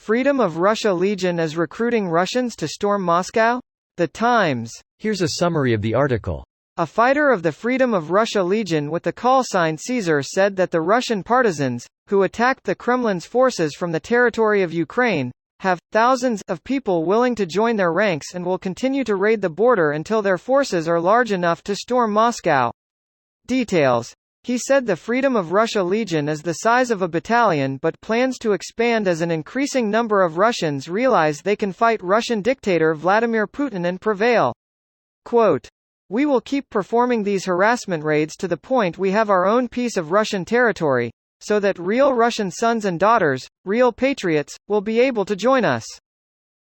Freedom of Russia Legion is recruiting Russians to storm Moscow? The Times. Here's a summary of the article. A fighter of the Freedom of Russia Legion with the call sign Caesar said that the Russian partisans, who attacked the Kremlin's forces from the territory of Ukraine, have thousands of people willing to join their ranks and will continue to raid the border until their forces are large enough to storm Moscow. Details. He said the Freedom of Russia Legion is the size of a battalion but plans to expand as an increasing number of Russians realize they can fight Russian dictator Vladimir Putin and prevail. Quote, "We will keep performing these harassment raids to the point we have our own piece of Russian territory, so that real Russian sons and daughters, real patriots, will be able to join us.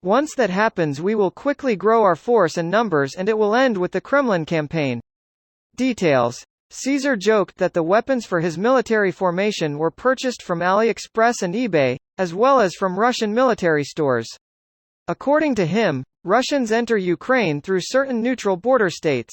Once that happens we will quickly grow our force and numbers and it will end with the Kremlin campaign." Details. Caesar joked that the weapons for his military formation were purchased from AliExpress and eBay, as well as from Russian military stores. According to him, Russians enter Ukraine through certain neutral border states.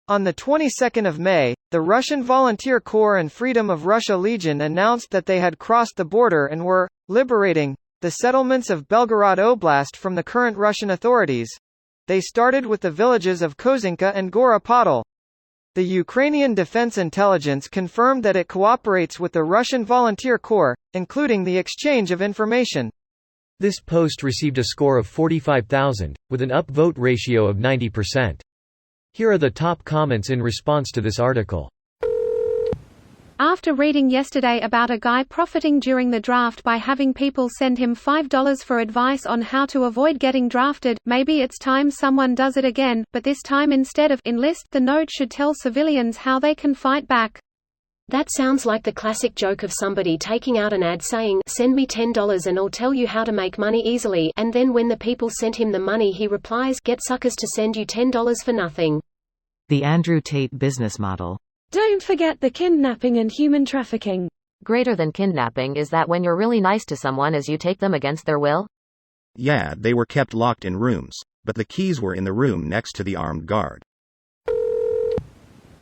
On the 22nd of May, the Russian Volunteer Corps and Freedom of Russia Legion announced that they had crossed the border and were liberating the settlements of Belgorod Oblast from the current Russian authorities. They started with the villages of Kozinka and Gora Podol. The Ukrainian Defense Intelligence confirmed that it cooperates with the Russian Volunteer Corps, including the exchange of information. This post received a score of 45,000, with an upvote ratio of 90%. Here are the top comments in response to this article. After reading yesterday about a guy profiting during the draft by having people send him $5 for advice on how to avoid getting drafted, maybe it's time someone does it again, but this time instead of enlist, the note should tell civilians how they can fight back. That sounds like the classic joke of somebody taking out an ad saying, "Send me $10 and I'll tell you how to make money easily," and then when the people sent him the money he replies, "Get suckers to send you $10 for nothing." The Andrew Tate business model. Don't forget the kidnapping and human trafficking. Greater than kidnapping is that when you're really nice to someone as you take them against their will? Yeah, they were kept locked in rooms, but the keys were in the room next to the armed guard.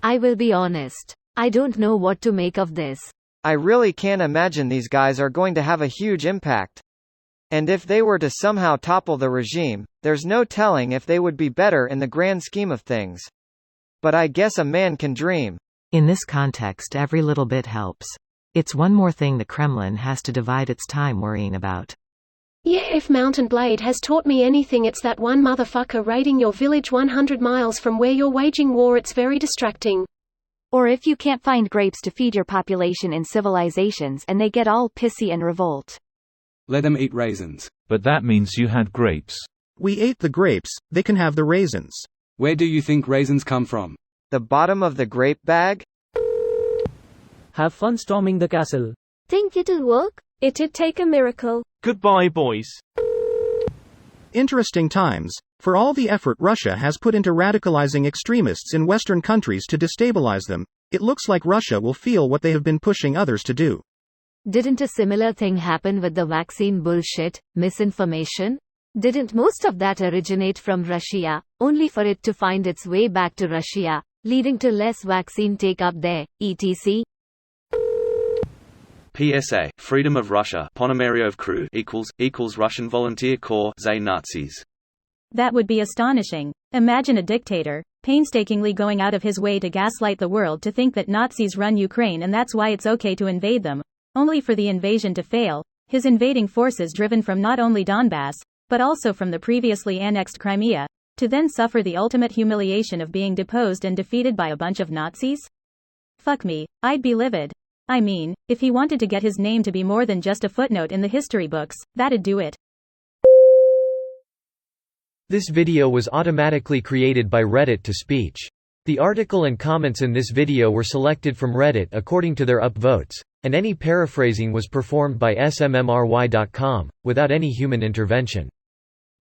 I will be honest. I don't know what to make of this. I really can't imagine these guys are going to have a huge impact. And if they were to somehow topple the regime, there's no telling if they would be better in the grand scheme of things. But I guess a man can dream. In this context, every little bit helps. It's one more thing the Kremlin has to divide its time worrying about. Yeah, if Mountain Blade has taught me anything, it's that one motherfucker raiding your village 100 miles from where you're waging war, it's very distracting. Or if you can't find grapes to feed your population in civilizations and they get all pissy and revolt. Let them eat raisins. But that means you had grapes. We ate the grapes, they can have the raisins. Where do you think raisins come from? The bottom of the grape bag? Have fun storming the castle. Think it'll work? It'd take a miracle. Goodbye, boys. Interesting times. For all the effort Russia has put into radicalizing extremists in Western countries to destabilize them, it looks like Russia will feel what they have been pushing others to do. Didn't a similar thing happen with the vaccine bullshit, misinformation? Didn't most of that originate from Russia, only for it to find its way back to Russia, leading to less vaccine take-up there, etc.? PSA, Freedom of Russia, Ponomaryov crew = Russian Volunteer Corps, Zay Nazis. That would be astonishing. Imagine a dictator, painstakingly going out of his way to gaslight the world to think that Nazis run Ukraine and that's why it's okay to invade them, only for the invasion to fail, his invading forces driven from not only Donbass, but also from the previously annexed Crimea, to then suffer the ultimate humiliation of being deposed and defeated by a bunch of Nazis? Fuck me, I'd be livid. I mean, if he wanted to get his name to be more than just a footnote in the history books, that'd do it. This video was automatically created by Reddit to speech. The article and comments in this video were selected from Reddit according to their upvotes, and any paraphrasing was performed by smmry.com, without any human intervention.